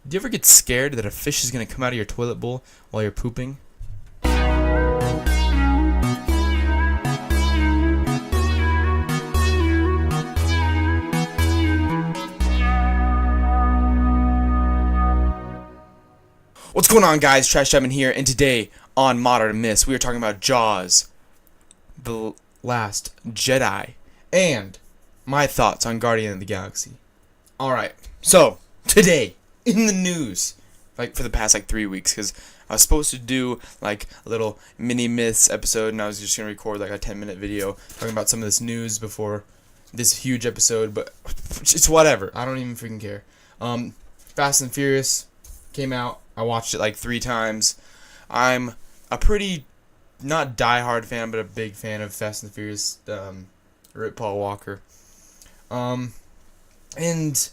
Do you ever get scared that a fish is going to come out of your toilet bowl while you're pooping? What's going on, guys? Trash Diamond here, and today on Modern Miss, we are talking about Jaws, The Last Jedi, and my thoughts on Guardian of the Galaxy. Alright, so, today, in the news, like for the past 3 weeks, because I was supposed to do like a little mini myths episode, and I was just gonna record like a 10-minute video talking about some of this news before this huge episode, but it's whatever. I don't even freaking care. Fast and Furious came out. I watched it like 3 times. I'm a pretty not diehard fan, but a big fan of Fast and Furious. Rip Paul Walker. And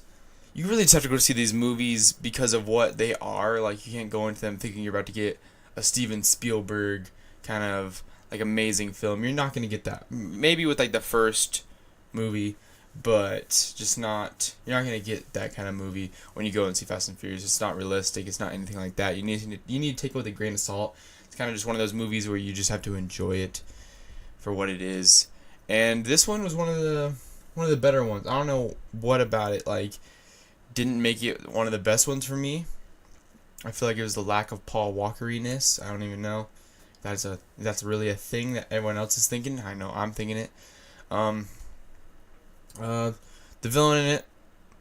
you really just have to go see these movies because of what they are. Like, you can't go into them thinking you're about to get a Steven Spielberg kind of like amazing film. You're not gonna get that. Maybe with like the first movie, but just not. You're not gonna get that kind of movie when you go and see Fast and Furious. It's not realistic. It's not anything like that. You need to take it with a grain of salt. It's kind of just one of those movies where you just have to enjoy it for what it is. And this one was one of the better ones. I don't know what about it didn't make it one of the best ones for me. I feel like it was the lack of Paul Walker-iness. I don't even know if that's really a thing that everyone else is thinking. I know I'm thinking it. The villain in it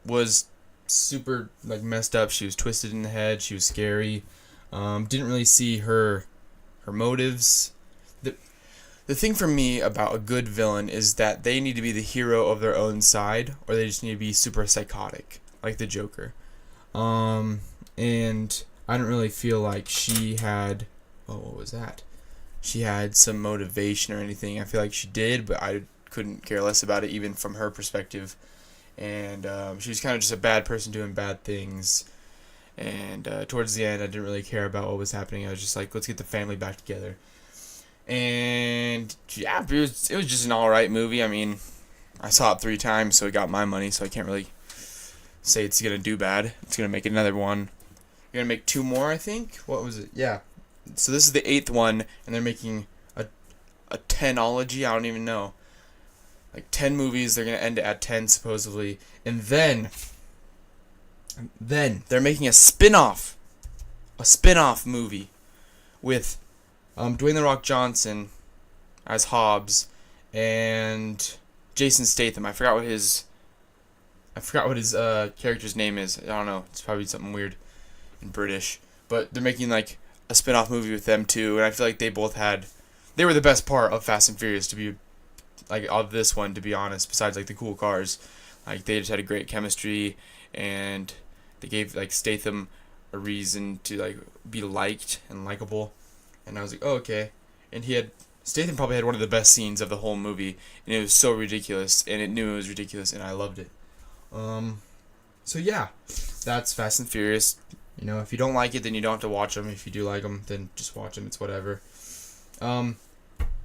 was super messed up. She was twisted in the head. She was scary. Didn't really see her motives. The thing for me about a good villain is that they need to be the hero of their own side, or they just need to be super psychotic, like the Joker. And I didn't really feel like she had, what was that? She had some motivation or anything. I feel like she did, but I couldn't care less about it, even from her perspective. And she was kind of just a bad person doing bad things. And towards the end, I didn't really care about what was happening. I was just like, let's get the family back together. And yeah, it was just an alright movie. I mean, I saw it 3 times, so it got my money, so I can't really say it's gonna do bad. It's gonna make another one. You're gonna make 2 more, I think. What was it? Yeah. So this is the 8th one, and they're making a 10ology. I don't even know. 10 movies. They're gonna end it at 10 supposedly, and then they're making a spin-off movie with Dwayne "The Rock" Johnson as Hobbs and Jason Statham. I forgot what his character's name is. I don't know. It's probably something weird in British. But they're making a spin-off movie with them too, and I feel like they were the best part of Fast and Furious, to be of this one, to be honest, besides the cool cars. They just had a great chemistry, and they gave Statham a reason to be liked and likable. And I was like, oh, okay. And Statham probably had one of the best scenes of the whole movie, and it was so ridiculous, and it knew it was ridiculous, and I loved it. So yeah, that's Fast and Furious. If you don't like it, then you don't have to watch them. If you do like them, then just watch them. It's whatever.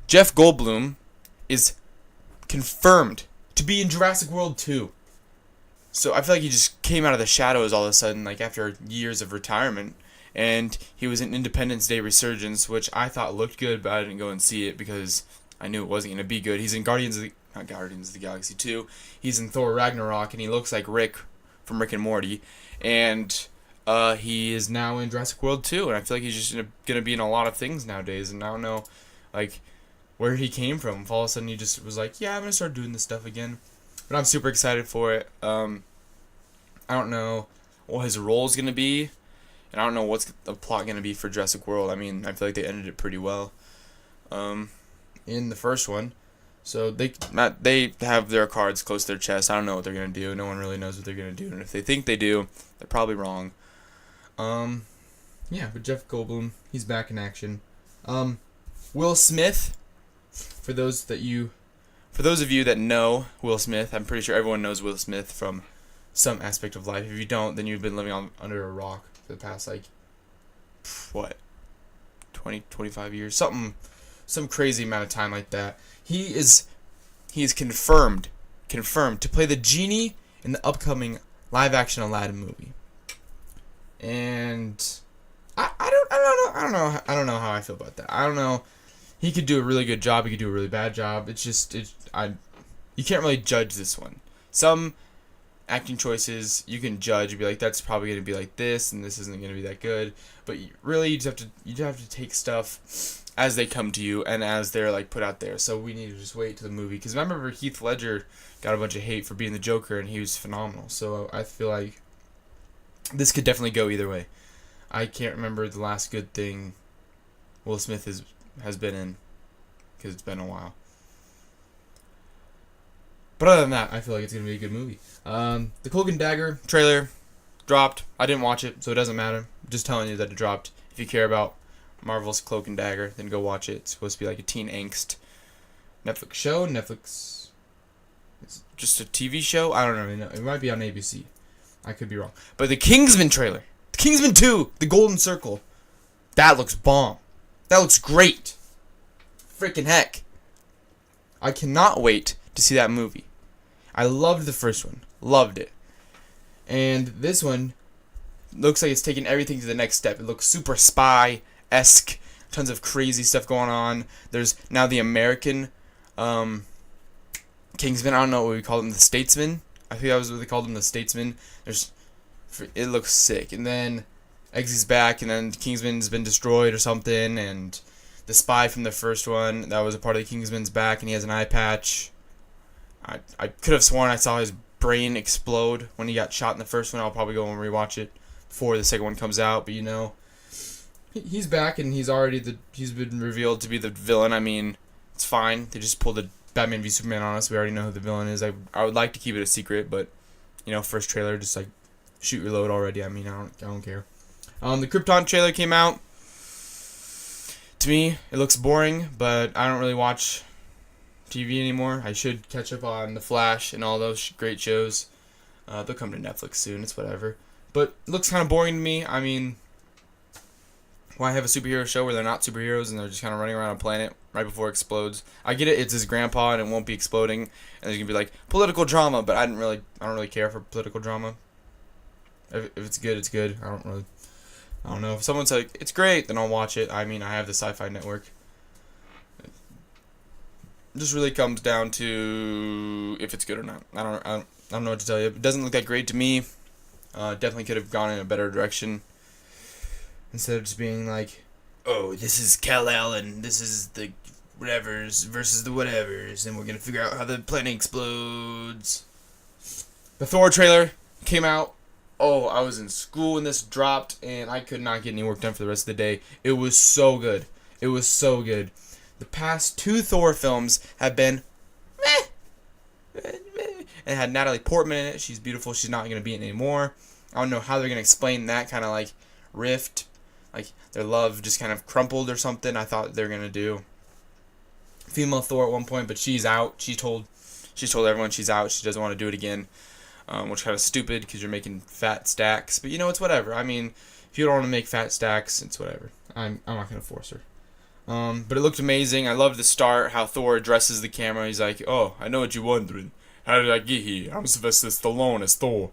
Jeff Goldblum is confirmed to be in Jurassic World 2. So I feel like he just came out of the shadows all of a sudden, after years of retirement. And he was in Independence Day Resurgence, which I thought looked good, but I didn't go and see it because I knew it wasn't going to be good. He's in Guardians of the Galaxy 2. He's in Thor Ragnarok, and he looks like Rick from Rick and Morty. And he is now in Jurassic World 2, and I feel like he's just going to be in a lot of things nowadays. And I don't know, where he came from. If all of a sudden he just was yeah, I'm going to start doing this stuff again. But I'm super excited for it. I don't know what his role is going to be. And I don't know what's the plot going to be for Jurassic World. I mean, I feel like they ended it pretty well in the first one. So they have their cards close to their chest. I don't know what they're going to do. No one really knows what they're going to do. And if they think they do, they're probably wrong. Yeah, but Jeff Goldblum, he's back in action. Will Smith, for those of you that know Will Smith, I'm pretty sure everyone knows Will Smith from some aspect of life. If you don't, then you've been living under a rock for the past 20, 25 years, some crazy amount of time like that. He is confirmed to play the genie in the upcoming live action Aladdin movie. and I don't know how I feel about that. I don't know. He could do a really good job. He could do a really bad job. You can't really judge this one. Some acting choices you can judge and be like, that's probably going to be like this, and this isn't going to be that good. But really, you just have to take stuff as they come to you and as they're like put out there. So we need to just wait to the movie, because remember Heath Ledger got a bunch of hate for being the Joker, and he was phenomenal. So I feel like this could definitely go either way. I can't remember the last good thing Will Smith has been in, because it's been a while. But other than that, I feel like it's going to be a good movie. The Cloak and Dagger trailer dropped. I didn't watch it, so it doesn't matter. I'm just telling you that it dropped. If you care about Marvel's Cloak and Dagger, then go watch it. It's supposed to be like a teen angst Netflix show. It's just a TV show? I don't really know. It might be on ABC. I could be wrong. But the Kingsman trailer. The Kingsman 2. The Golden Circle. That looks bomb. That looks great. Freaking heck. I cannot wait to see that movie. I loved the first one. Loved it. And this one looks like it's taking everything to the next step. It looks super spy-esque. Tons of crazy stuff going on. There's now the American Kingsman. I don't know what we call them. The Statesman. I think that was what they called him, the Statesman. It looks sick. And then Eggsy's back, and then Kingsman's been destroyed or something, and the spy from the first one that was a part of the Kingsman's back, and he has an eye patch. I could have sworn I saw his brain explode when he got shot in the first one. I'll probably go and rewatch it before the second one comes out, but he's back, and he's been revealed to be the villain. I mean, it's fine. They just pulled a Batman v Superman on us. We already know who the villain is. I would like to keep it a secret, but first trailer, just like shoot your load already. I mean, I don't care. The Krypton trailer came out. To me, it looks boring, but I don't really watch TV anymore. I should catch up on The Flash and all those great shows. They'll come to Netflix soon. It's whatever. But it looks kind of boring to me. I mean, why have a superhero show where they're not superheroes and they're just kind of running around a planet right before it explodes? I get it. It's his grandpa and it won't be exploding. And there's going to be like political drama, but I don't really care for political drama. If it's good, it's good. I don't know. If someone's like, it's great, then I'll watch it. I mean, I have the Sci-Fi Network. It just really comes down to if it's good or not. I don't know what to tell you. It doesn't look that great to me. Definitely could have gone in a better direction. Instead of just being like, oh, this is Kal-El and this is the whatevers versus the whatevers, and we're going to figure out how the planet explodes. The Thor trailer came out. Oh, I was in school when this dropped, and I could not get any work done for the rest of the day. It was so good. It was so good. The past 2 Thor films have been meh. And had Natalie Portman in it. She's beautiful. She's not going to be in it anymore. I don't know how they're going to explain that kind of like rift. Like their love just kind of crumpled or something. I thought they were going to do female Thor at one point, but she's out. She told everyone she's out. She doesn't want to do it again. Which is kind of stupid because you're making fat stacks. But it's whatever. I mean, if you don't want to make fat stacks, it's whatever. I'm not going to force her. But it looked amazing. I loved the start, how Thor addresses the camera. He's like, oh, I know what you're wondering. How did I get here? I'm Sylvester Stallone as Thor.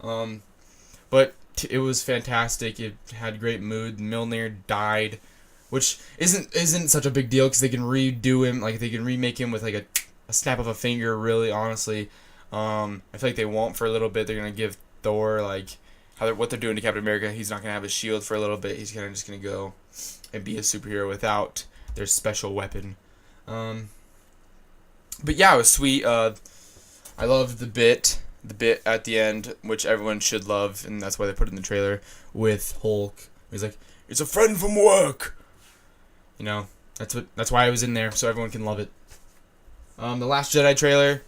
But it was fantastic. It had great mood. Mjolnir died, which isn't such a big deal because they can redo him. Like, they can remake him with like a snap of a finger, really, honestly. I feel like they won't for a little bit. They're going to give Thor, like, what they're doing to Captain America. He's not going to have a shield for a little bit. He's kind of just going to go and be a superhero without their special weapon. But yeah, it was sweet. I loved the bit at the end, which everyone should love, and that's why they put it in the trailer, with Hulk. He's like, it's a friend from work. That's why I was in there, so everyone can love it. The Last Jedi trailer,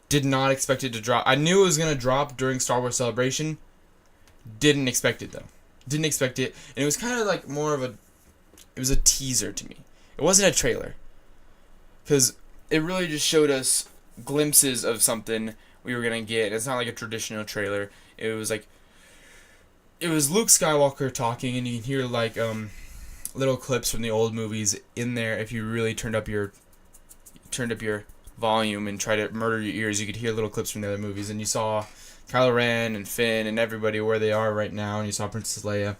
did not expect it to drop. I knew it was going to drop during Star Wars Celebration. Didn't expect it, though. Didn't expect it. And it was kind of like it was a teaser to me. It wasn't a trailer. Because it really just showed us glimpses of something we were going to get. It's not like a traditional trailer. It was Luke Skywalker talking, and you can hear like little clips from the old movies in there. If you really turned up your volume and try to murder your ears, you could hear little clips from the other movies. And you saw Kylo Ren and Finn and everybody where they are right now, and you saw Princess Leia,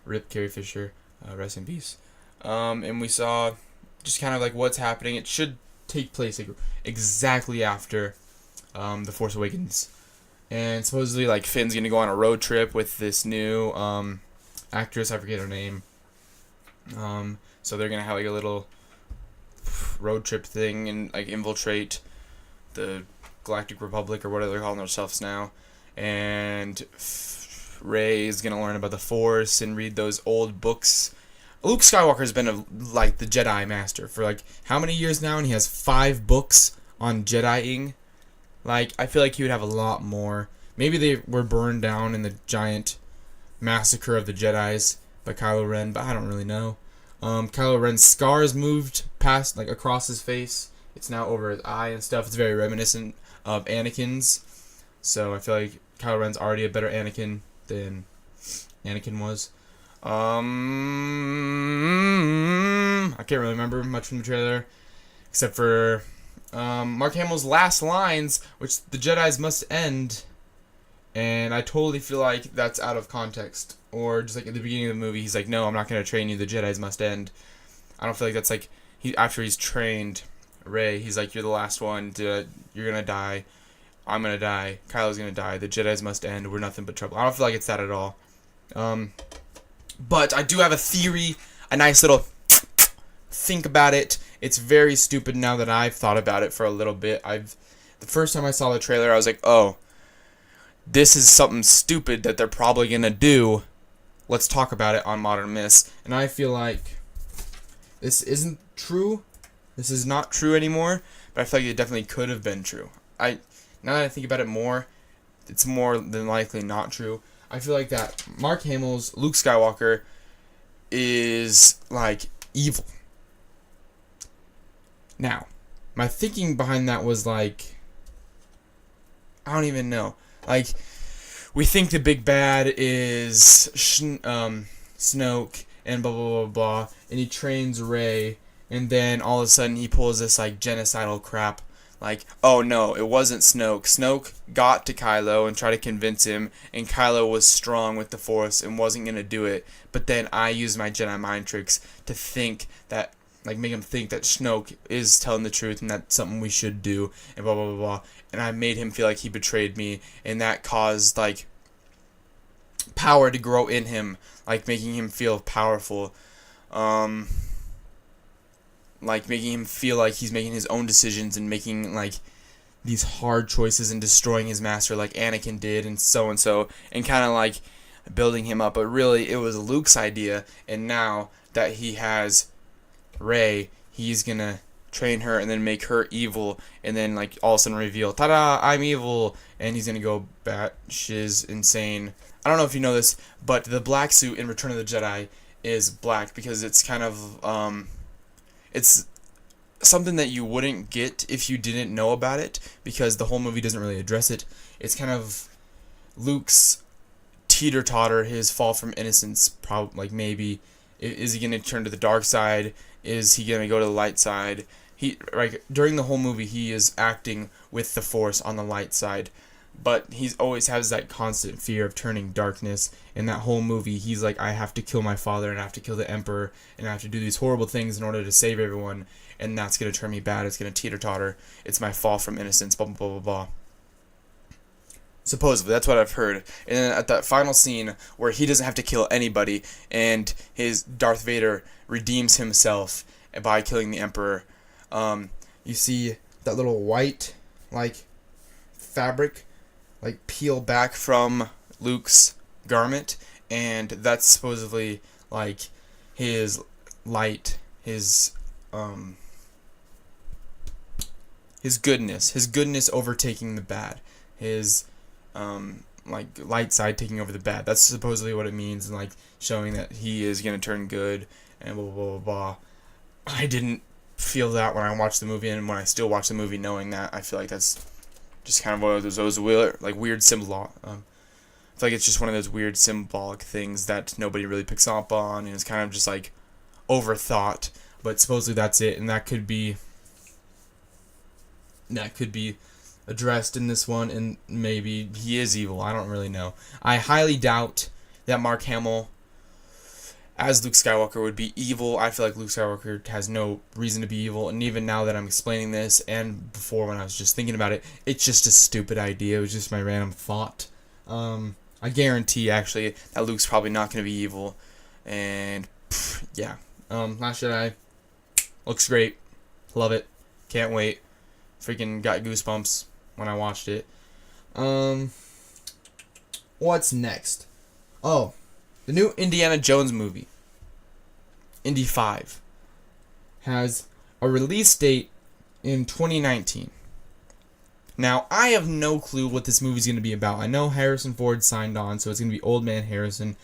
rip Carrie Fisher, rest in peace. And we saw just kind of like what's happening. It should take place like, exactly after The Force Awakens. And supposedly, like, Finn's gonna go on a road trip with this new actress. I forget her name. So they're gonna have like a little road trip thing and like infiltrate the Galactic Republic or whatever they're calling themselves now. And Rey is gonna learn about the Force and read those old books. Luke Skywalker has been like the Jedi Master for like how many years now, and he has 5 books on Jediing. Like, I feel like he would have a lot more. Maybe they were burned down in the giant massacre of the Jedis by Kylo Ren, but I don't really know. Kylo Ren's scars moved past, like, across his face. It's now over his eye and stuff. It's very reminiscent of Anakin's. So I feel like Kylo Ren's already a better Anakin than Anakin was. I can't really remember much from the trailer, except for Mark Hamill's last lines, which the Jedis must end, and I totally feel like that's out of context. Or just like at the beginning of the movie, he's like, "No, I'm not gonna train you. The Jedis must end." I don't feel like that's like after he's trained Rey, he's like, "You're the last one. You're gonna die. I'm gonna die. Kylo's gonna die. The Jedis must end. We're nothing but trouble." I don't feel like it's that at all. But I do have a theory, a nice little think about it. It's very stupid now that I've thought about it for a little bit. The first time I saw the trailer, I was like, "Oh, this is something stupid that they're probably gonna do. Let's talk about it on Modern Myths." And I feel like this isn't true. This is not true anymore. But I feel like it definitely could have been true. Now that I think about it more, it's more than likely not true. I feel like that Mark Hamill's Luke Skywalker is like evil. Now, my thinking behind that was like, I don't even know. Like, we think the big bad is Snoke and blah blah blah blah, and he trains Rey, and then all of a sudden he pulls this like genocidal crap. Like, oh no, it wasn't Snoke. Snoke got to Kylo and tried to convince him, and Kylo was strong with the Force and wasn't gonna do it. But then I used my Jedi mind tricks to think that, like, make him think that Snoke is telling the truth and that's something we should do, and blah blah blah blah. And I made him feel like he betrayed me, and that caused like power to grow in him, like making him feel powerful. Like making him feel like he's making his own decisions and making like these hard choices and destroying his master like Anakin did and so, and kind of like building him up. But really it was Luke's idea, and now that he has Rey, he's gonna train her and then make her evil, and then like all of a sudden reveal, ta-da, I'm evil, and he's gonna go batshit insane. I don't know if you know this, but the black suit in Return of the Jedi is black because it's kind of it's something that you wouldn't get if you didn't know about it, because the whole movie doesn't really address it. It's kind of Luke's teeter-totter, his fall from innocence, like maybe. Is he going to turn to the dark side? Is he going to go to the light side? During the whole movie, he is acting with the Force on the light side, but he always has that constant fear of turning darkness. In that whole movie, he's like, I have to kill my father, and I have to kill the Emperor, and I have to do these horrible things in order to save everyone, and that's going to turn me bad. It's going to teeter-totter. It's my fall from innocence, blah, blah, blah, blah, blah. Supposedly, that's what I've heard. And then at that final scene where he doesn't have to kill anybody, and his Darth Vader redeems himself by killing the Emperor, you see that little white, like, fabric, like, peel back from Luke's garment, and that's supposedly, like, his light, his goodness overtaking the bad, his like light side taking over the bad. That's supposedly what it means, and like showing that he is gonna turn good and blah blah blah blah. I didn't feel that when I watched the movie, and when I still watch the movie knowing that, I feel like that's just kind of one of those weird symbol. I feel like it's just one of those weird symbolic things that nobody really picks up on, and it's kind of just like overthought. But supposedly that's it, and that could be addressed in this one, and maybe he is evil. I don't really know. I highly doubt that Mark Hamill as Luke Skywalker would be evil. I feel like Luke Skywalker has no reason to be evil, and even now that I'm explaining this, and before when I was just thinking about it, it's just a stupid idea. It was just my random thought. I guarantee, actually, that Luke's probably not going to be evil, and yeah. Last Jedi looks great. Love it. Can't wait. Freaking got goosebumps when I watched it. What's next? Oh, the new Indiana Jones movie, Indy 5, has a release date in 2019. Now, I have no clue what this movie's going to be about. I know Harrison Ford signed on, so it's going to be Old Man Harrison.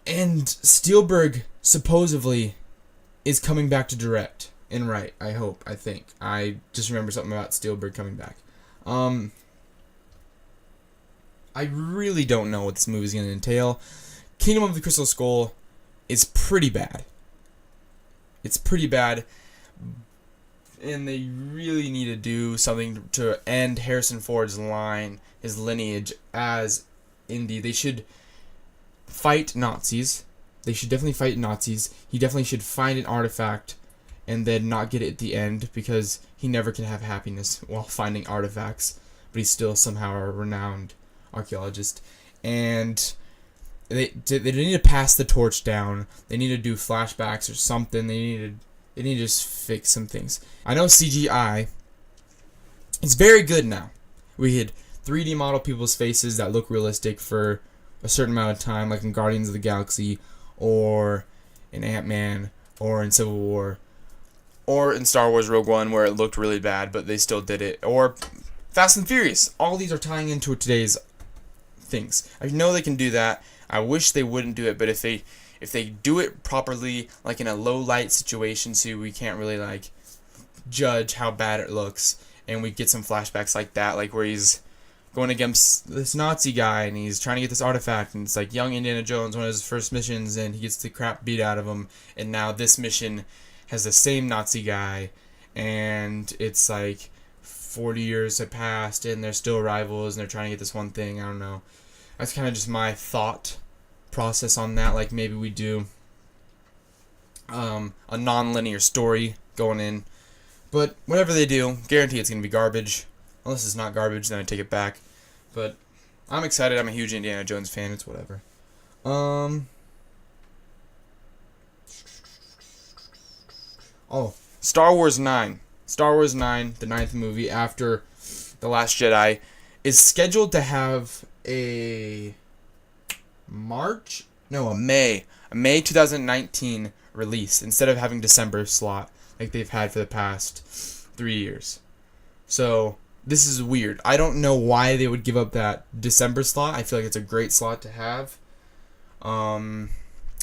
And Spielberg, supposedly, is coming back to direct and write, I hope, I think. I just remember something about Spielberg coming back. I really don't know what this movie's going to entail. Kingdom of the Crystal Skull is pretty bad. It's pretty bad, and they really need to do something to end Harrison Ford's line, his lineage as Indy. They should fight Nazis. They should definitely fight Nazis. He definitely should find an artifact and then not get it at the end, because he never can have happiness while finding artifacts, but he's still somehow a renowned archaeologist. And they need to pass the torch down. They need to do flashbacks or something. They need to just fix some things. I know CGI is very good now. We had 3D model people's faces that look realistic for a certain amount of time, like in Guardians of the Galaxy, or in Ant-Man, or in Civil War, or in Star Wars Rogue One, where it looked really bad, but they still did it, or Fast and Furious. All these are tying into today's things. I know they can do that. I wish they wouldn't do it, but if they do it properly, like in a low light situation, so we can't really like judge how bad it looks, and we get some flashbacks like that, like where he's going against this Nazi guy and he's trying to get this artifact, and it's like young Indiana Jones, one of his first missions, and he gets the crap beat out of him, and now this mission has the same Nazi guy, and it's like 40 years have passed and they're still rivals and they're trying to get this one thing. I don't know. That's kind of just my thought process on that. Like maybe we do a non-linear story going in, but whatever they do, guarantee it's gonna be garbage. Unless it's not garbage, then I take it back. But I'm excited. I'm a huge Indiana Jones fan. It's whatever. Oh, Star Wars 9. Star Wars 9, the 9th movie after The Last Jedi, is scheduled to have a May 2019 release instead of having December slot like they've had for the past 3 years. So this is weird. I don't know why they would give up that December slot. I feel like it's a great slot to have.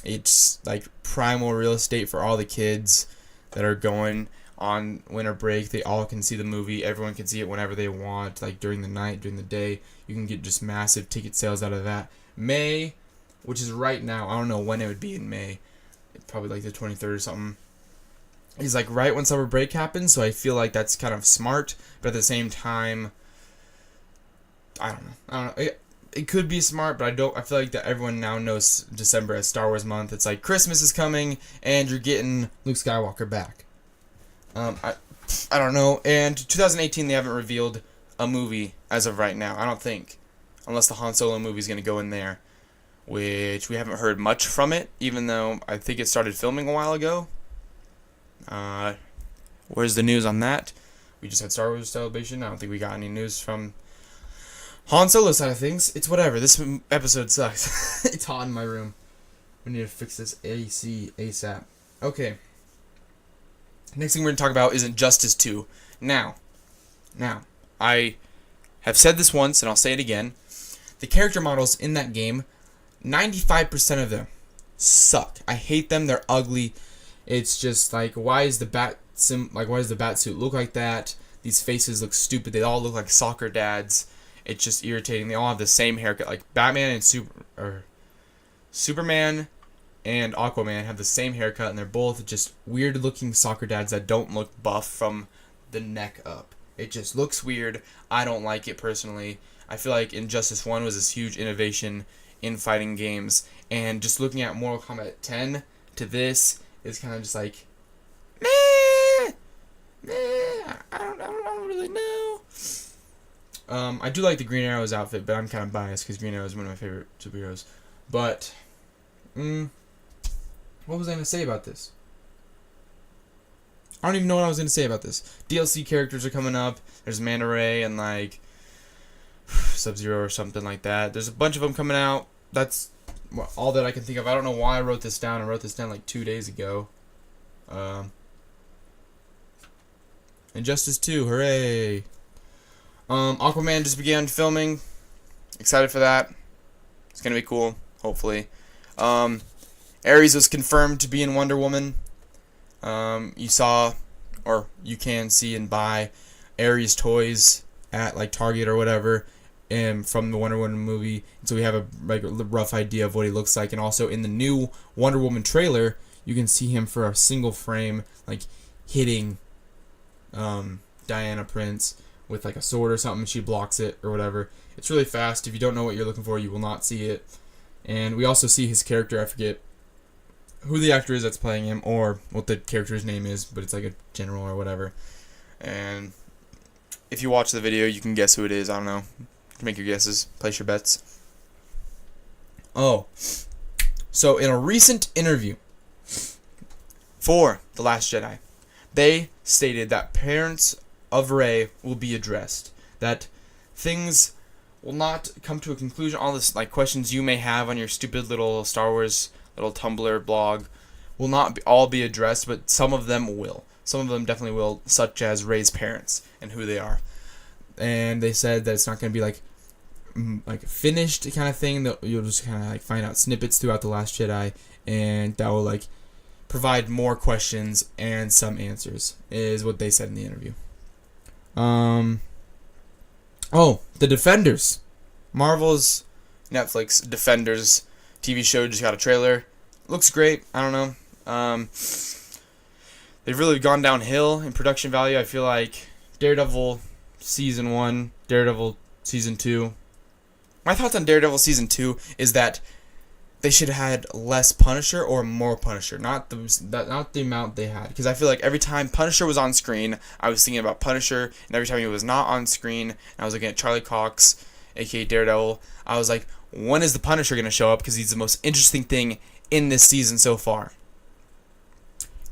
It's like primal real estate for all the kids that are going on winter break. They all can see the movie. Everyone can see it whenever they want, like during the night, during the day. You can get just massive ticket sales out of that. May, which is right now, I don't know when it would be in May. It's probably like the 23rd or something. Is like right when summer break happens, so I feel like that's kind of smart, but at the same time, I don't know. It could be smart, but I feel like that everyone now knows December as Star Wars month. It's like Christmas is coming and you're getting Luke Skywalker back. I don't know. And 2018 they haven't revealed a movie as of right now. I don't think, unless the Han Solo movie is going to go in there, which we haven't heard much from it, even though I think it started filming a while ago. Where's the news on that? We just had Star Wars Celebration. I don't think we got any news from Han Solo side of things. It's whatever. This episode sucks. It's hot in my room. We need to fix this AC ASAP. Okay. Next thing we're going to talk about is Injustice 2. Now, I have said this once and I'll say it again. The character models in that game, 95% of them suck. I hate them. They're ugly. It's just like, why does the bat suit look like that? These faces look stupid. They all look like soccer dads. It's just irritating. They all have the same haircut. Like Batman and Superman and Aquaman have the same haircut, and they're both just weird-looking soccer dads that don't look buff from the neck up. It just looks weird. I don't like it personally. I feel like Injustice 1 was this huge innovation in fighting games, and just looking at Mortal Kombat 10 to this is kind of just like, meh, I don't really know. I do like the Green Arrow's outfit, but I'm kind of biased because Green Arrow is one of my favorite superheroes. But, what was I going to say about this? I don't even know what I was going to say about this. DLC characters are coming up. There's Manta Ray and, like, Sub-Zero or something like that. There's a bunch of them coming out. That's all that I can think of. I don't know why I wrote this down. I wrote this down like 2 days ago. Injustice 2, hooray! Aquaman just began filming. Excited for that. It's gonna be cool, hopefully. Ares was confirmed to be in Wonder Woman. You saw, or you can see and buy Ares toys at like Target or whatever, and from the Wonder Woman movie, so we have a rough idea of what he looks like. And also in the new Wonder Woman trailer, you can see him for a single frame, like hitting Diana Prince with like a sword or something. She blocks it or whatever. It's really fast. If you don't know what you're looking for, you will not see it. And we also see his character. I forget who the actor is that's playing him or what the character's name is, but it's like a general or whatever. And if you watch the video, you can guess who it is. I don't know. Make your guesses. Place your bets. Oh. So in a recent interview for The Last Jedi, they stated that parents of Rey will be addressed. That things will not come to a conclusion. All this like questions you may have on your stupid little Star Wars little Tumblr blog will not all be addressed, but some of them will. Some of them definitely will, such as Rey's parents and who they are. And they said that it's not going to be like finished kind of thing. That you'll just kind of like find out snippets throughout The Last Jedi, and that will like provide more questions and some answers, is what they said in the interview. Oh, The Defenders. Marvel's Netflix Defenders TV show just got a trailer. Looks great. I don't know. They've really gone downhill in production value. I feel like Daredevil Season 1, Daredevil Season 2. My thoughts on Daredevil Season 2 is that they should have had less Punisher or more Punisher, not the amount they had. Because I feel like every time Punisher was on screen, I was thinking about Punisher, and every time he was not on screen, and I was looking at Charlie Cox, aka Daredevil, I was like, when is the Punisher going to show up? Because he's the most interesting thing in this season so far.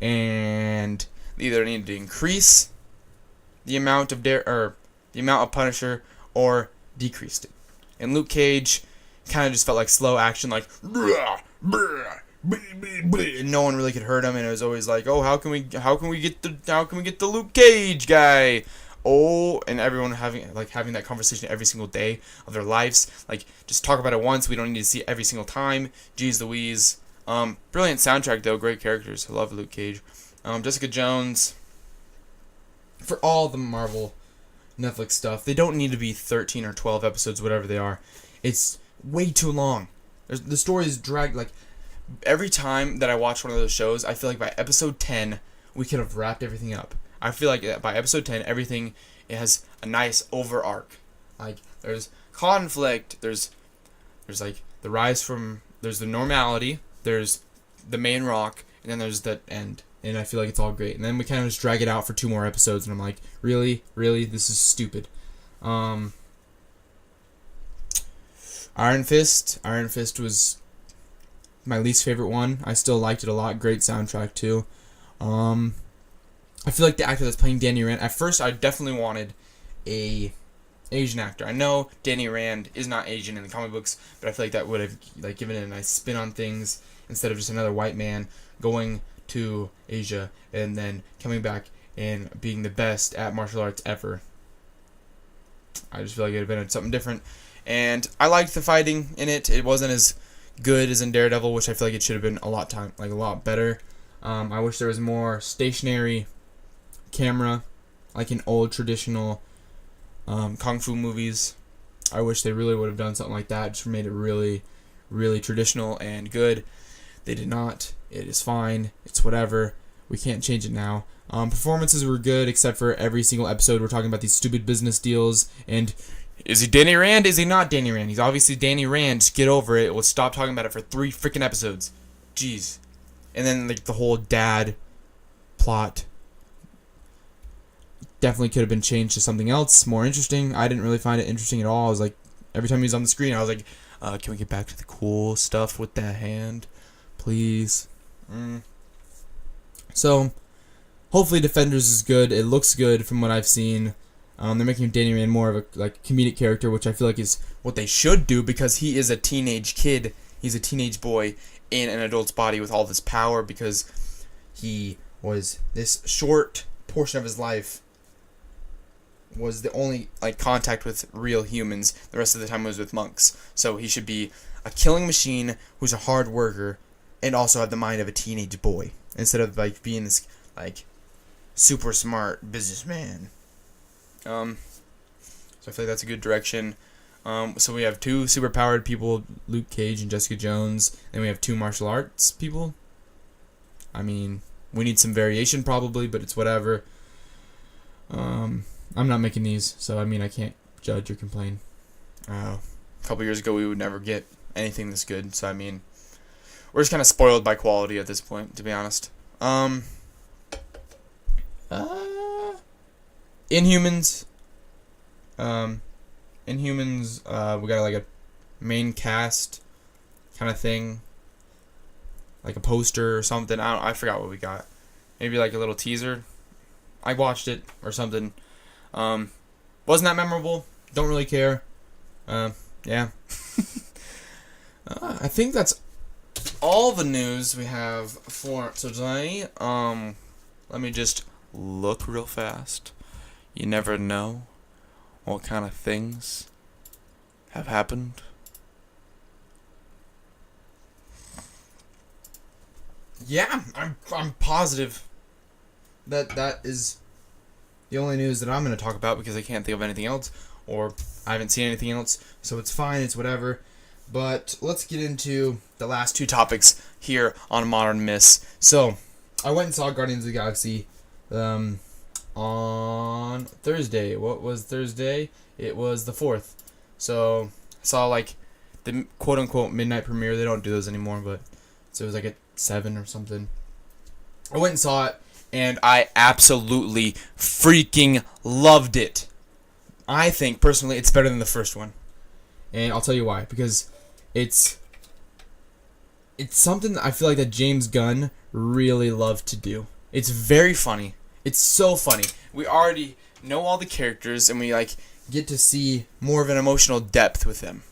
And they either need to increase the amount of the amount of Punisher or decreased it. And Luke Cage kind of just felt like slow action, like and no one really could hurt him, and it was always like, oh, how can we get the Luke Cage guy? Oh, and everyone having that conversation every single day of their lives. Like, just talk about it once. We don't need to see it every single time. Jeez Louise. Brilliant soundtrack though. Great characters. I love Luke Cage. Jessica Jones. For all the Marvel Netflix stuff, they don't need to be 13 or 12 episodes, whatever they are. It's way too long. The story is dragged. Like, every time that I watch one of those shows, I feel like by episode 10, we could have wrapped everything up. I feel like by episode 10, everything has a nice over arc. Like, there's conflict, there's like the rise from, there's the normality, there's the main rock, and then there's the end. And I feel like it's all great. And then we kind of just drag it out for 2 more episodes, and I'm like, really? This is stupid. Iron Fist was my least favorite one. I still liked it a lot. Great soundtrack too. I feel like the actor that's playing Danny Rand, at first I definitely wanted a Asian actor. I know Danny Rand is not Asian in the comic books, but I feel like that would have like given it a nice spin on things instead of just another white man going to Asia and then coming back and being the best at martial arts ever. I just feel like it would have been something different. And I liked the fighting in it. It wasn't as good as in Daredevil, which I feel like it should have been a lot better. I wish there was more stationary camera, like in old traditional kung fu movies. I wish they really would have done something like that, just made it really, really traditional and good. They did not. It is fine. It's whatever. We can't change it now. Performances were good, except for every single episode we're talking about these stupid business deals. And is he Danny Rand? Is he not Danny Rand? He's obviously Danny Rand. Just get over it. We'll stop talking about it for 3 freaking episodes. Jeez. And then like the whole dad plot definitely could have been changed to something else more interesting. I didn't really find it interesting at all. I was like, every time he was on the screen, I was like, can we get back to the cool stuff with that hand, please? So, hopefully Defenders is good. It looks good from what I've seen. They're making Danny Rand more of a like comedic character, which I feel like is what they should do because he is a teenage kid. He's a teenage boy in an adult's body with all this power because he was this short portion of his life was the only like contact with real humans. The rest of the time was with monks. So he should be a killing machine who's a hard worker and also have the mind of a teenage boy instead of like being this like super smart businessman. So I feel like that's a good direction. So we have 2 super powered people, Luke Cage and Jessica Jones, and we have 2 martial arts people. I mean, we need some variation probably, but it's whatever. I'm not making these, so I mean I can't judge or complain. A couple years ago we would never get anything this good, so I mean we're just kind of spoiled by quality at this point, to be honest. Inhumans. Inhumans, we got like a main cast kind of thing, like a poster or something. I forgot what we got. Maybe like a little teaser. I watched it or something. Wasn't that memorable? Don't really care. Yeah. I think that's all the news we have for today. Let me just look real fast. You never know what kind of things have happened. Yeah, I'm positive that is the only news that I'm going to talk about because I can't think of anything else or I haven't seen anything else, so it's fine, it's whatever. But let's get into the last 2 topics here on Modern Myths. So, I went and saw Guardians of the Galaxy on Thursday. What was Thursday? It was the 4th. So, I saw like the quote-unquote midnight premiere. They don't do those anymore, but so it was like at 7 or something. I went and saw it, and I absolutely freaking loved it. I think, personally, it's better than the first one. And I'll tell you why. Because it's something that I feel like that James Gunn really loved to do. It's very funny. It's so funny. We already know all the characters, and we like get to see more of an emotional depth with them.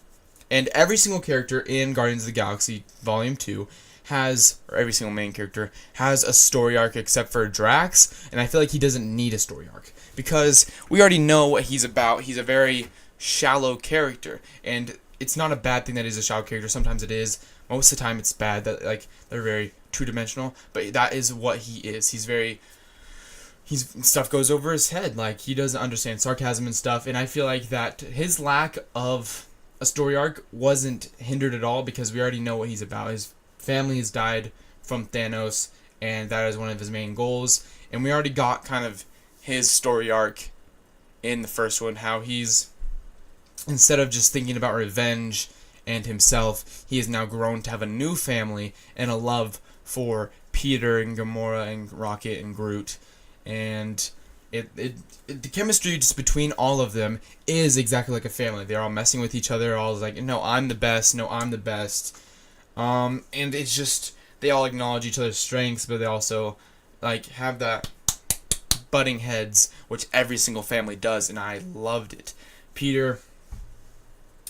And every single character in Guardians of the Galaxy Volume 2 has, or every single main character, has a story arc except for Drax, and I feel like he doesn't need a story arc. Because we already know what he's about. He's a very shallow character, and it's not a bad thing that he's a shallow character. Sometimes it is. Most of the time it's bad that like they're very two-dimensional, but that is what he is. He's stuff goes over his head. Like, he doesn't understand sarcasm and stuff, and I feel like that his lack of a story arc wasn't hindered at all because we already know what he's about. His family has died from Thanos, and that is one of his main goals, and we already got kind of his story arc in the first one, how he's, instead of just thinking about revenge and himself, he has now grown to have a new family and a love for Peter and Gamora and Rocket and Groot. And the chemistry just between all of them is exactly like a family. They're all messing with each other, all like, no, I'm the best, no, I'm the best. And it's just, they all acknowledge each other's strengths, but they also like have that butting heads, which every single family does, and I loved it. Peter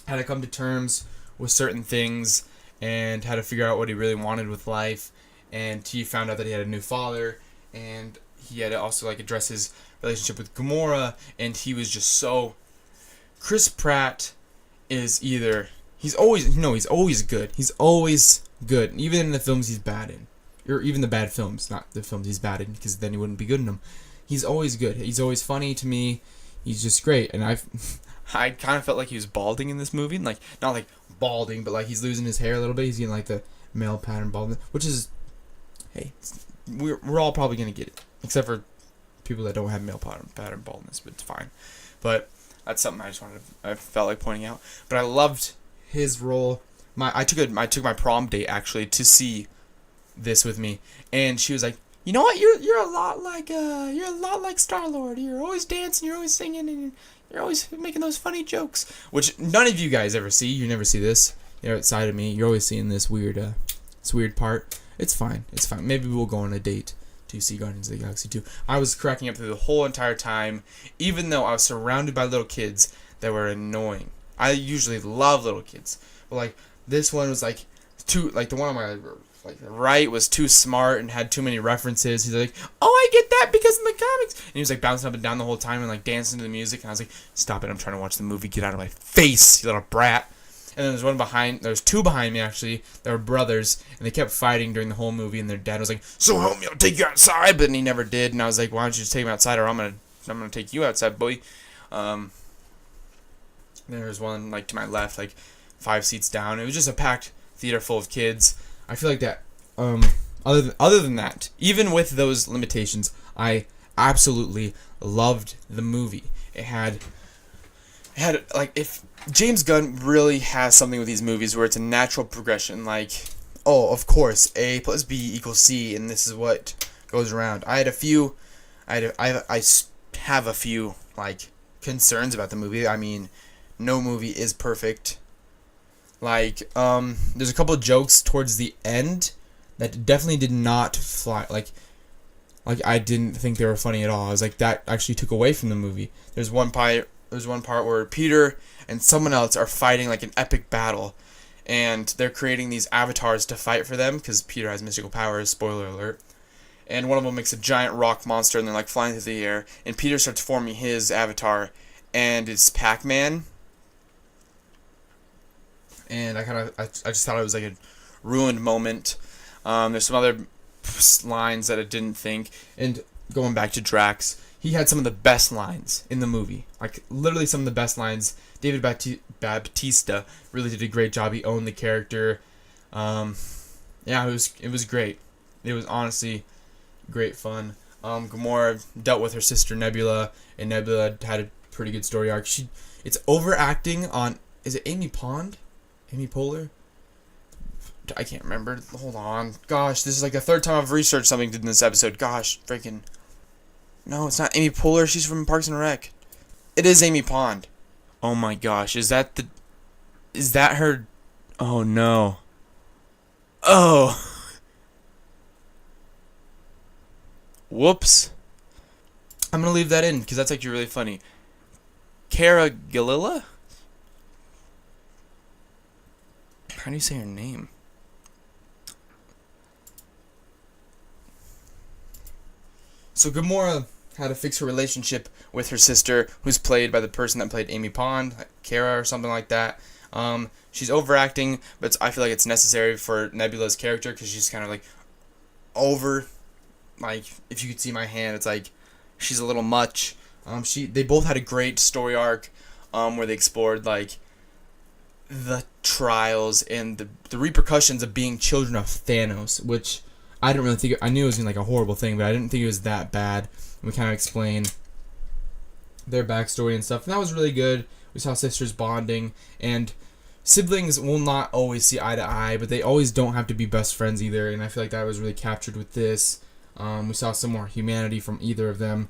had to come to terms with certain things and had to figure out what he really wanted with life, and he found out that he had a new father, and he had to also like address his relationship with Gamora, and he was just so... Chris Pratt is either... He's always good. He's always good, even in the films he's bad in. Or even the bad films, not the films he's bad in, because then he wouldn't be good in them. He's always good. He's always funny to me. He's just great, and I kind of felt like he was balding in this movie. Like, not like balding, but like he's losing his hair a little bit. He's getting like the male pattern baldness, which is, hey, we're all probably gonna get it, except for people that don't have male pattern baldness, but it's fine. But that's something I felt like pointing out. But I loved his role. I took my prom date actually to see this with me, and she was like, you know what, you're a lot like Star-Lord. You're always dancing, you're always singing, and you're always making those funny jokes, which none of you guys ever see. You never see this. You're outside of me. You're always seeing this weird part. It's fine. Maybe we'll go on a date to see Guardians of the Galaxy 2. I was cracking up through the whole entire time, even though I was surrounded by little kids that were annoying. I usually love little kids, but like this one was like too, like the one on my right was too smart and had too many references. He's like, oh, I get that because in the comics, and he was like bouncing up and down the whole time and like dancing to the music, and I was like, stop it, I'm trying to watch the movie, get out of my face, you little brat. And then there's two behind me actually, that were brothers, and they kept fighting during the whole movie, and their dad was like, so help me, I'll take you outside, but he never did, and I was like, why don't you just take him outside, or I'm gonna take you outside, boy. There's one like to my left, like 5 seats down. It was just a packed theater full of kids. I feel like that. Other than that, even with those limitations, I absolutely loved the movie. It had like, if James Gunn really has something with these movies where it's a natural progression, like, oh, of course, A plus B equals C, and this is what goes around. I have a few like concerns about the movie. I mean, no movie is perfect. Like, there's a couple of jokes towards the end that definitely did not fly. Like I didn't think they were funny at all. I was like, that actually took away from the movie. There's one part where Peter and someone else are fighting like an epic battle, and they're creating these avatars to fight for them because Peter has mystical powers. Spoiler alert. And one of them makes a giant rock monster, and they're like flying through the air. And Peter starts forming his avatar, and it's Pac-Man. And I just thought it was like a ruined moment. There's some other lines that I didn't think. And going back to Drax, he had some of the best lines in the movie. Like, literally some of the best lines. David Bautista really did a great job. He owned the character. Yeah, it was great. It was honestly great fun. Gamora dealt with her sister Nebula, and Nebula had a pretty good story arc. It's overacting on, is it Amy Pond? Amy Poehler? I can't remember. Hold on. Gosh, this is like the third time I've researched something in this episode. Gosh, freaking. No, it's not Amy Poehler. She's from Parks and Rec. It is Amy Pond. Oh my gosh, is that her? Oh no. Oh. Whoops. I'm gonna leave that in because that's actually really funny. Cara Galila? How do you say her name? So Gamora had to fix her relationship with her sister, who's played by the person that played Amy Pond, Kara or something like that. She's overacting, but I feel like it's necessary for Nebula's character because she's kind of like over. Like, if you could see my hand, it's like she's a little much. They both had a great story arc, where they explored like the trials and the repercussions of being children of Thanos, which I didn't really think. I knew it was like a horrible thing, but I didn't think it was that bad. And we kind of explained their backstory and stuff, and that was really good. We saw sisters bonding, and siblings will not always see eye to eye, but they always don't have to be best friends either. And I feel like that was really captured with this. We saw some more humanity from either of them.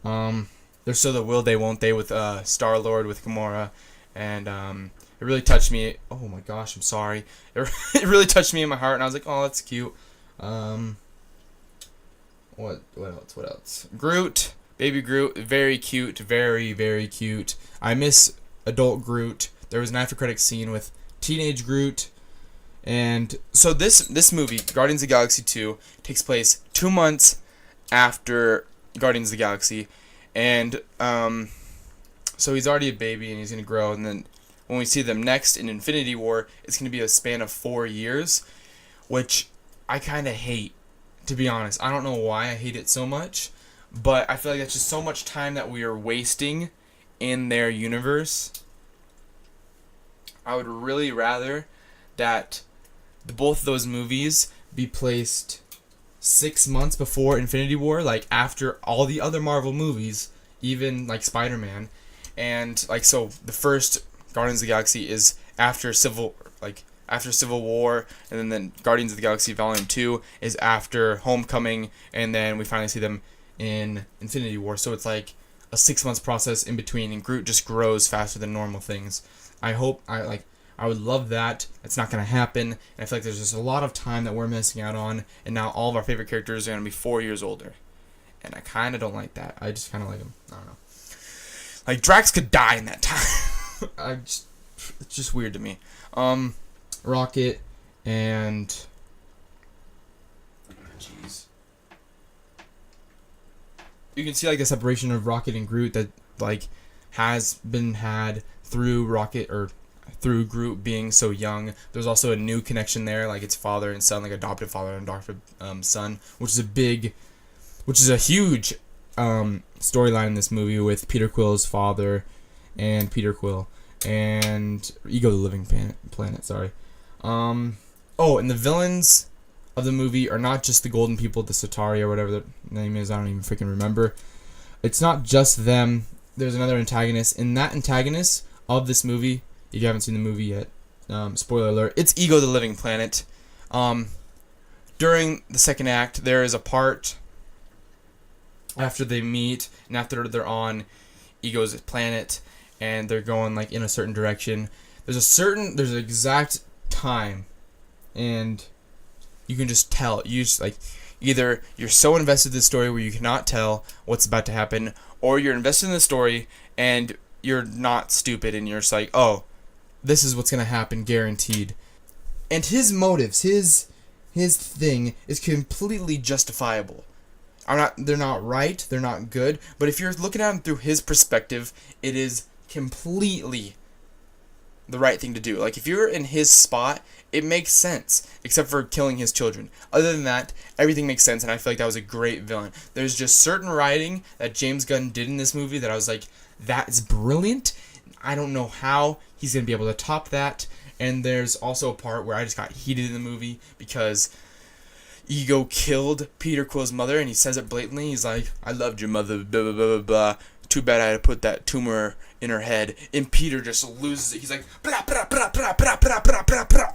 There's still the will they won't they with Star-Lord, with Gamora, and it really touched me. Oh my gosh, I'm sorry. It really touched me in my heart, and I was like, oh, that's cute. What else? Groot, baby Groot, very cute, very, very cute. I miss adult Groot. There was an after credits scene with teenage Groot. And so this movie, Guardians of the Galaxy 2, takes place 2 months after Guardians of the Galaxy. And so he's already a baby and he's going to grow. And then when we see them next in Infinity War, it's going to be a span of 4 years, which I kind of hate, to be honest. I don't know why I hate it so much, but I feel like that's just so much time that we are wasting in their universe. I would really rather that both of those movies be placed 6 months before Infinity War, like after all the other Marvel movies, even like Spider-Man, and like so the first Guardians of the Galaxy is after Civil War, and then Guardians of the Galaxy Volume 2 is after Homecoming, and then we finally see them in Infinity War. So it's like a 6 months process in between, and Groot just grows faster than normal things. I would love that. It's not going to happen, and I feel like there's just a lot of time that we're missing out on, and now all of our favorite characters are going to be 4 years older. And I kind of don't like that. I just kind of like them. I don't know. Like, Drax could die in that time. It's just weird to me. Rocket and... Jeez. You can see, like, the separation of Rocket and Groot that, like, has been had through through Groot being so young. There's also a new connection there, like it's father and son, like adopted father and adopted son, which is a huge storyline in this movie with Peter Quill's father and Peter Quill and Ego the Living Planet. Sorry. And the villains of the movie are not just the Golden People, the Satari or whatever the name is. I don't even freaking remember. It's not just them. There's another antagonist, and that antagonist of this movie, if you haven't seen the movie yet, spoiler alert, it's Ego the Living Planet. During the second act, there is a part after they meet and after they're on Ego's planet and they're going like in a certain direction. There's an exact time, and you can just tell. You just like either you're so invested in the story where you cannot tell what's about to happen, or you're invested in the story and you're not stupid and you're just like, oh, this is what's gonna happen, guaranteed. And his motives, his thing is completely justifiable. They're not right, they're not good, but if you're looking at him through his perspective, it is completely the right thing to do. Like, if you're in his spot, it makes sense, except for killing his children. Other than that, everything makes sense, and I feel like that was a great villain. There's just certain writing that James Gunn did in this movie that I was like, that is brilliant. I don't know how he's going to be able to top that. And there's also a part where I just got heated in the movie because Ego killed Peter Quill's mother, and he says it blatantly. He's like, I loved your mother, blah, blah, blah, blah, blah. Too bad I had to put that tumor in her head. And Peter just loses it. He's like, blah, blah, blah, blah, blah, blah, blah, blah, blah.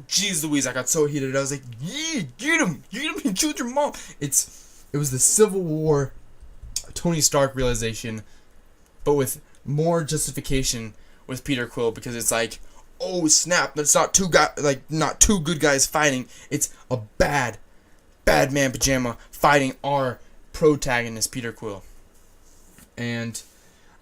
Jeez Louise, I got so heated. I was like, yeah, get him, you killed your mom. It was the Civil War Tony Stark realization, but with more justification with Peter Quill, because it's like, oh snap, that's not two good guys fighting. It's a bad man pajama fighting our protagonist Peter Quill. And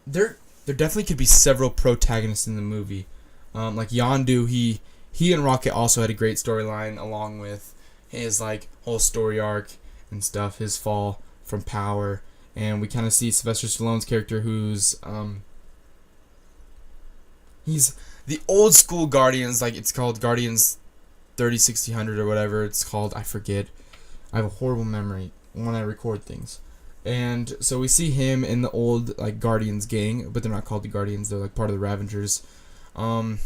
there definitely could be several protagonists in the movie. Like Yondu, he and Rocket also had a great storyline, along with his like whole story arc and stuff, his fall from power. And we kind of see Sylvester Stallone's character, who's he's the old school Guardians, like it's called Guardians 30, 60, 100 or whatever it's called. I forget. I have a horrible memory when I record things. And so we see him in the old like Guardians gang, but they're not called the Guardians. They're like part of the Ravengers. And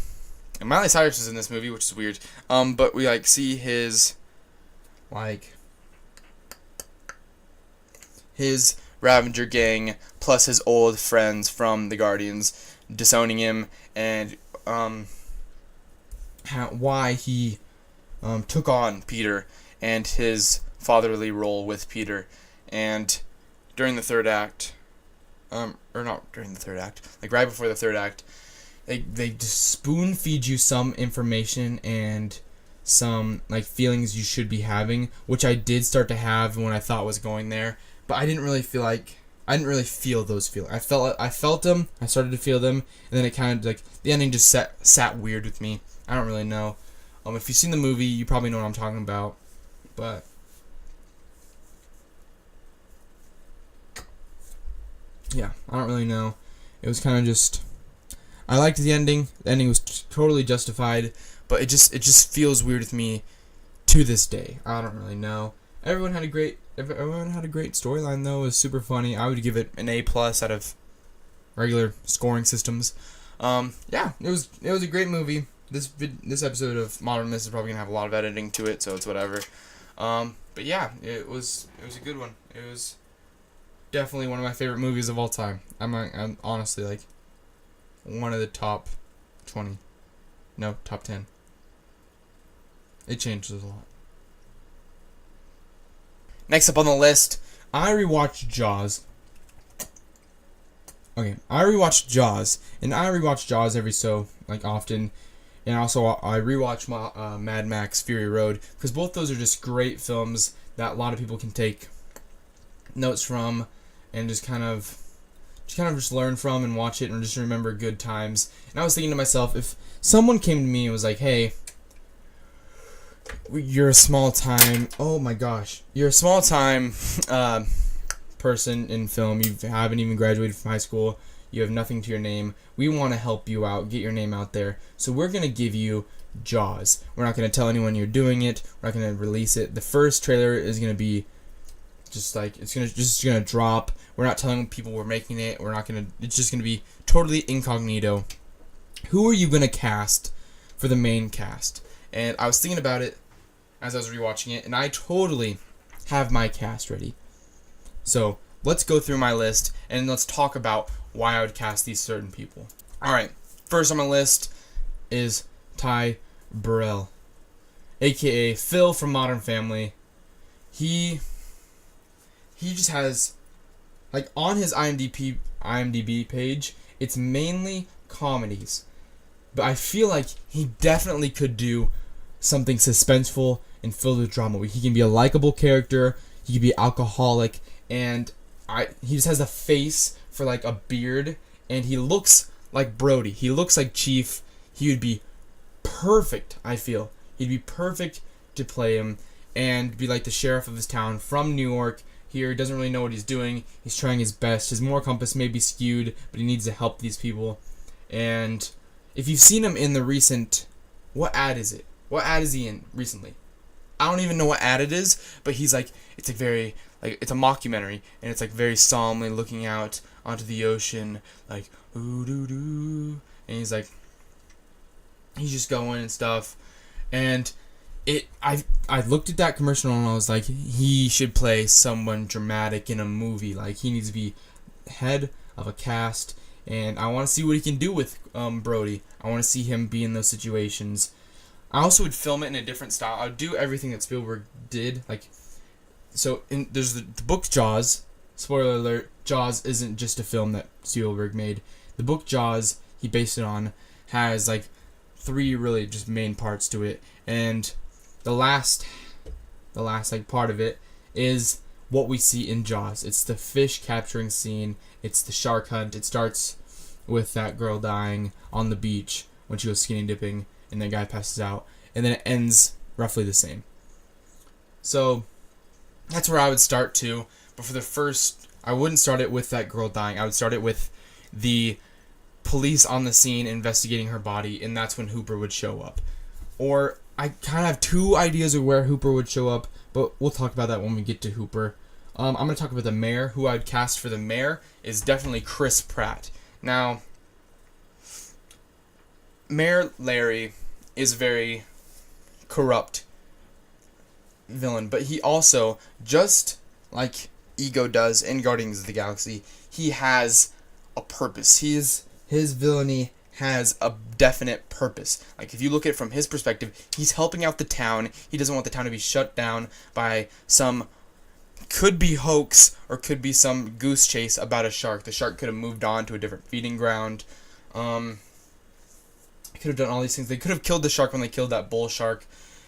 Miley Cyrus is in this movie, which is weird. But we like see his Ravenger gang plus his old friends from the Guardians disowning him, and why he took on Peter and his fatherly role with Peter. And during the third act, or not during the third act, like right before the third act, they just spoon feed you some information and some like feelings you should be having, which I did start to have when I thought was going there, but I didn't really feel those feelings. I felt them. I started to feel them, and then it kind of like the ending just sat weird with me. I don't really know. If you've seen the movie, you probably know what I'm talking about. But yeah, I don't really know. It was kind of just. I liked the ending. The ending was totally justified, but it just feels weird with me to this day. I don't really know. Everyone had a great storyline though. It was super funny. I would give it an A+ out of regular scoring systems. Yeah, it was a great movie. This episode of Bottomless is probably gonna have a lot of editing to it, so it's whatever. But yeah, it was a good one. It was definitely one of my favorite movies of all time. I'm honestly like one of the top 20. No, top 10. It changes a lot. Next up on the list, I rewatched Jaws. Okay, I rewatched Jaws, and I rewatch Jaws every so often, and also I rewatch my Mad Max Fury Road, because both those are just great films that a lot of people can take notes from, and just kind of just learn from and watch it and just remember good times. And I was thinking to myself, if someone came to me and was like, "Hey, you're a small time. Oh my gosh, you're a small time person in film. You haven't even graduated from high school. You have nothing to your name. We want to help you out, get your name out there. So we're gonna give you Jaws. We're not gonna tell anyone you're doing it. We're not gonna release it. The first trailer is gonna be just gonna drop. We're not telling people we're making it. It's just gonna be totally incognito. Who are you gonna cast for the main cast?" And I was thinking about it as I was rewatching it, and I totally have my cast ready. So let's go through my list and let's talk about why I would cast these certain people. Alright, first on my list is Ty Burrell, aka Phil from Modern Family. He just has, on his IMDb page, it's mainly comedies. But I feel like he definitely could do something suspenseful and filled with drama. He can be a likable character. He can be alcoholic, and he just has a face for a beard, and he looks like Brody. He looks like Chief. He would be perfect. I feel he'd be perfect to play him and be like the sheriff of his town from New York. Here, he doesn't really know what he's doing. He's trying his best. His moral compass may be skewed, but he needs to help these people. And if you've seen him in the recent, what ad is it? What ad is he in recently? I don't even know what ad it is, but he's it's it's a mockumentary, and it's very solemnly looking out onto the ocean, ooh doo doo, and he's just going and stuff, and I looked at that commercial and I was like, he should play someone dramatic in a movie. He needs to be head of a cast. And I want to see what he can do with Brody. I want to see him be in those situations. I also would film it in a different style. I would do everything that Spielberg did. There's the book Jaws. Spoiler alert, Jaws isn't just a film that Spielberg made. The book Jaws, he based it on, has 3 really just main parts to it. And the last part of it is what we see in Jaws. It's the fish capturing scene. It's the shark hunt. It starts with that girl dying on the beach when she was skinny dipping, and that guy passes out, and then it ends roughly the same. So that's where I would start to. But for the first, I wouldn't start it with that girl dying. I would start it with the police on the scene investigating her body, and that's when Hooper would show up. Or I kind of have 2 ideas of where Hooper would show up, but we'll talk about that when we get to Hooper. I'm going to talk about the mayor. Who I'd cast for the mayor is definitely Chris Pratt. Now, Mayor Larry is a very corrupt villain, but he also, just like Ego does in Guardians of the Galaxy, he has a purpose. His villainy has a definite purpose. If you look at it from his perspective, he's helping out the town. He doesn't want the town to be shut down by some could be hoax or could be some goose chase about a shark. The shark could have moved on to a different feeding ground. Could have done all these things. They could have killed the shark when they killed that bull shark.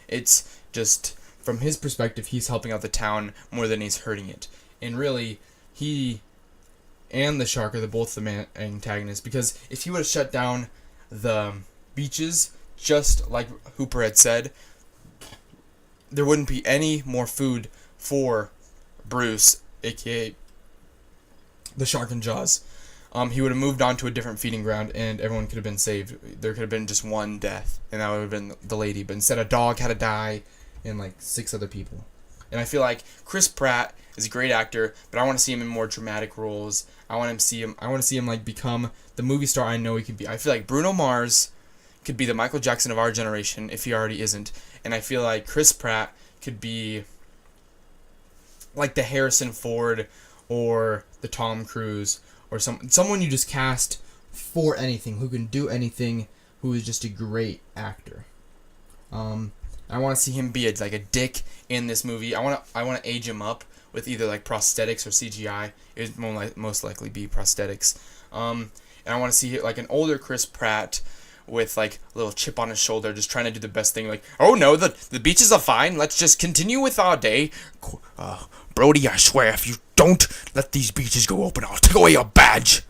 It's just, from his perspective, he's helping out the town more than he's hurting it. And really, he and the shark are both the main antagonists, because if he would have shut down the beaches, just like Hooper had said, there wouldn't be any more food for Bruce, aka the shark in Jaws. He would have moved on to a different feeding ground, and everyone could have been saved. There could have been just one death, and that would have been the lady. But instead, a dog had to die, and 6 other people. And I feel like Chris Pratt is a great actor, but I want to see him in more dramatic roles. I want to see him become the movie star I know he could be. I feel like Bruno Mars could be the Michael Jackson of our generation if he already isn't, and I feel like Chris Pratt could be like the Harrison Ford or the Tom Cruise or someone you just cast for anything, who can do anything, who is just a great actor. I want to see him be like a dick in this movie. I want to age him up with either like prosthetics or CGI. It would most likely be prosthetics. And I want to see like an older Chris Pratt with like a little chip on his shoulder, just trying to do the best thing. Like, oh no, the beaches are fine. Let's just continue with our day. Brody, I swear, if you don't let these beaches go open, I'll take away your badge.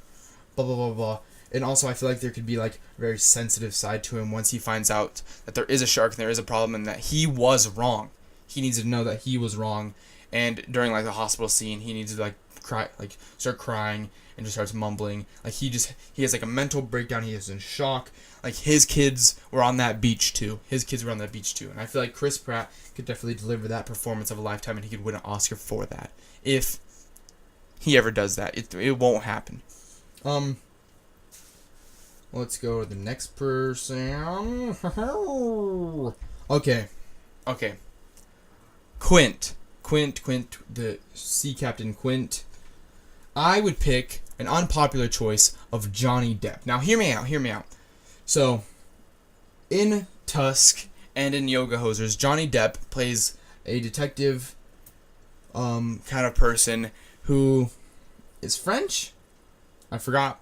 Blah blah blah blah. And also, I feel like there could be like a very sensitive side to him once he finds out that there is a shark and there is a problem and that he was wrong. He needs to know that he was wrong. And during like the hospital scene, he needs to like cry, like start crying and just starts mumbling. Like he has like a mental breakdown. He is in shock. Like his kids were on that beach too. And I feel like Chris Pratt could definitely deliver that performance of a lifetime, and he could win an Oscar for that if he ever does that. It won't happen. Let's go to the next person. Okay. Quint, the sea captain Quint. I would pick an unpopular choice of Johnny Depp. Now, hear me out. So, in Tusk and in Yoga Hosers, Johnny Depp plays a detective kind of person who is French. I forgot.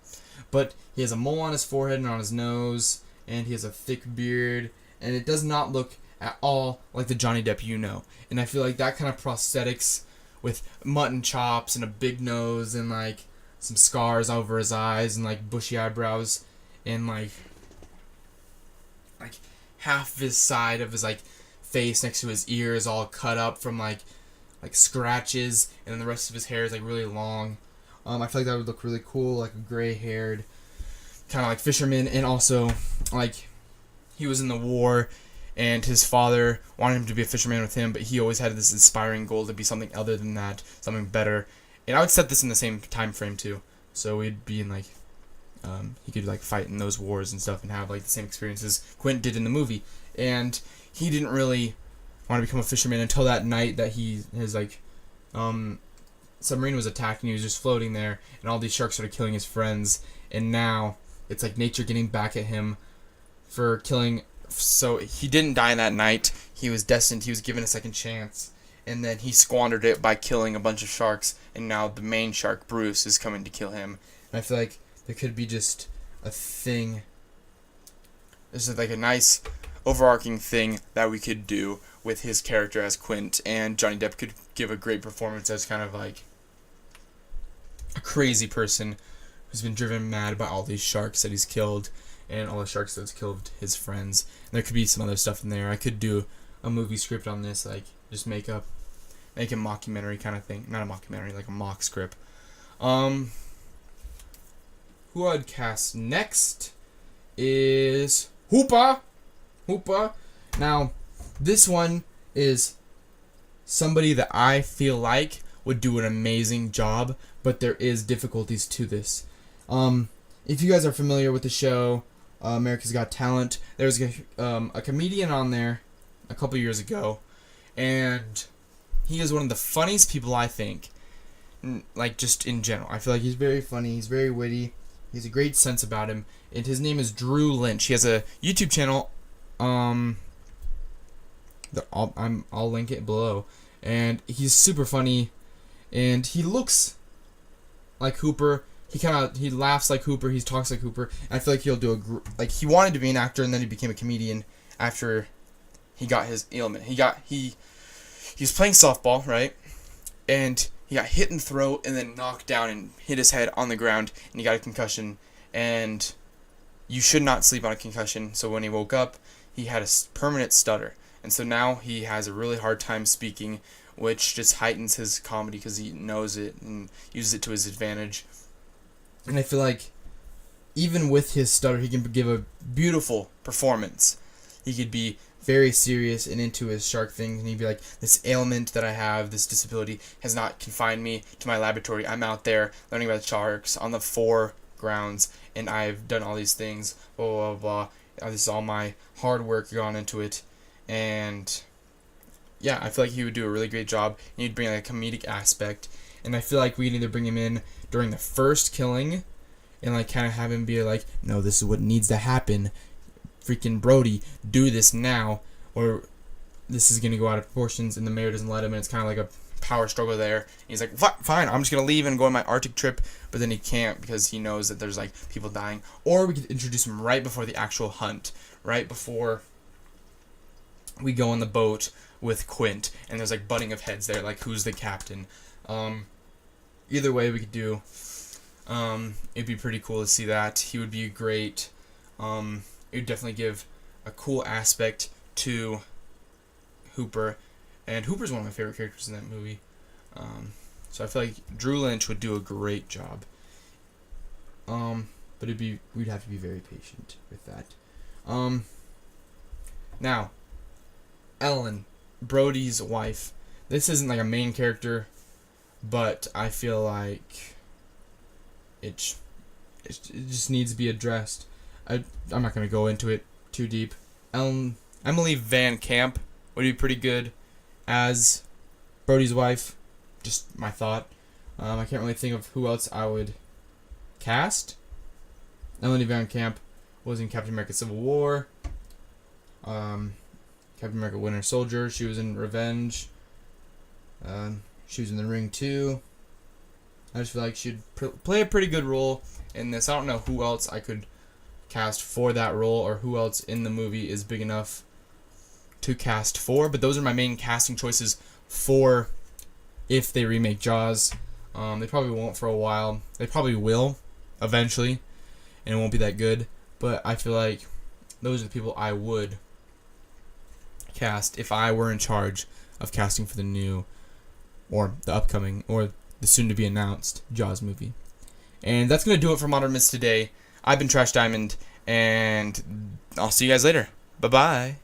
But he has a mole on his forehead and on his nose, and he has a thick beard, and it does not look at all like the Johnny Depp you know. And I feel like that kind of prosthetics with mutton chops and a big nose and like some scars over his eyes and like bushy eyebrows and like half his side of his like face next to his ear is all cut up from like scratches, and then the rest of his hair is like really long. I feel like that would look really cool, like a gray-haired kind of like fisherman. And also, like, he was in the war, and his father wanted him to be a fisherman with him, but he always had this inspiring goal to be something other than that, something better. And I would set this in the same time frame too, so we'd be in like he could like fight in those wars and stuff and have like the same experiences Quint did in the movie. And he didn't really want to become a fisherman until that night that his like submarine was attacked, and he was just floating there, and all these sharks started killing his friends, and now it's like nature getting back at him for killing. So he didn't die that night. He was destined. He was given a second chance, and then he squandered it by killing a bunch of sharks, and now the main shark, Bruce, is coming to kill him. And I feel like there could be just a thing. This is like a nice overarching thing that we could do with his character as Quint, and Johnny Depp could give a great performance as kind of like a crazy person who's been driven mad by all these sharks that he's killed and all the sharks that's killed his friends. And there could be some other stuff in there. I could do a movie script on this, like just make a mockumentary kind of thing. Not a mockumentary, like a mock script. Who I'd cast next is Hoopa. Now, this one is somebody that I feel like would do an amazing job, but there is difficulties to this. If you guys are familiar with the show America's Got Talent, there was a comedian on there a couple years ago, and he is one of the funniest people, I think, like just in general. I feel like he's very funny, he's very witty, he's a great sense about him, and his name is Drew Lynch. He has a YouTube channel, I'll link it below, and he's super funny, and he looks like Hooper. He laughs like Hooper. He talks like Hooper. And I feel like he'll do he wanted to be an actor, and then he became a comedian after he got his ailment. He was playing softball, right? And he got hit in the throat and then knocked down and hit his head on the ground, and he got a concussion. And you should not sleep on a concussion. So when he woke up, he had a permanent stutter. And so now he has a really hard time speaking, which just heightens his comedy because he knows it and uses it to his advantage. And I feel like even with his stutter, he can give a beautiful performance. He could be very serious and into his shark thing, and he'd be like, this ailment that I have, this disability, has not confined me to my laboratory. I'm out there learning about sharks on the foregrounds, and I've done all these things, blah, blah, blah. This is all my hard work gone into it, and yeah, I feel like he would do a really great job, and he'd bring like a comedic aspect. And I feel like we can either bring him in during the first killing, and like kind of have him be like, no, this is what needs to happen. Freaking Brody, do this now, or this is gonna go out of proportions, and the mayor doesn't let him, and it's kind of like a power struggle there. And he's like, fine, I'm just gonna leave and go on my Arctic trip, but then he can't because he knows that there's like people dying. Or we could introduce him right before the actual hunt, right before we go on the boat with Quint, and there's like butting of heads there, like who's the captain. Either way we could do. It'd be pretty cool to see that. He would be great. It would definitely give a cool aspect to Hooper, and Hooper's one of my favorite characters in that movie. So I feel like Drew Lynch would do a great job. But we'd have to be very patient with that. Now, Ellen, Brody's wife. This isn't like a main character, but I feel like it just needs to be addressed. I'm not going to go into it too deep. Emily Van Camp would be pretty good as Brody's wife. Just my thought. I can't really think of who else I would cast. Emily Van Camp was in Captain America Civil War. Captain America Winter Soldier. She was in Revenge. She was in The Ring 2. I just feel like she'd play a pretty good role in this. I don't know who else I could cast for that role, or who else in the movie is big enough to cast for, but those are my main casting choices for if they remake Jaws. They probably won't for a while. They probably will eventually, and it won't be that good, but I feel like those are the people I would cast if I were in charge of casting for the new, or the upcoming, or the soon-to-be announced Jaws movie. And that's going to do it for Modern Myths today. I've been Trash Diamond, and I'll see you guys later. Bye-bye.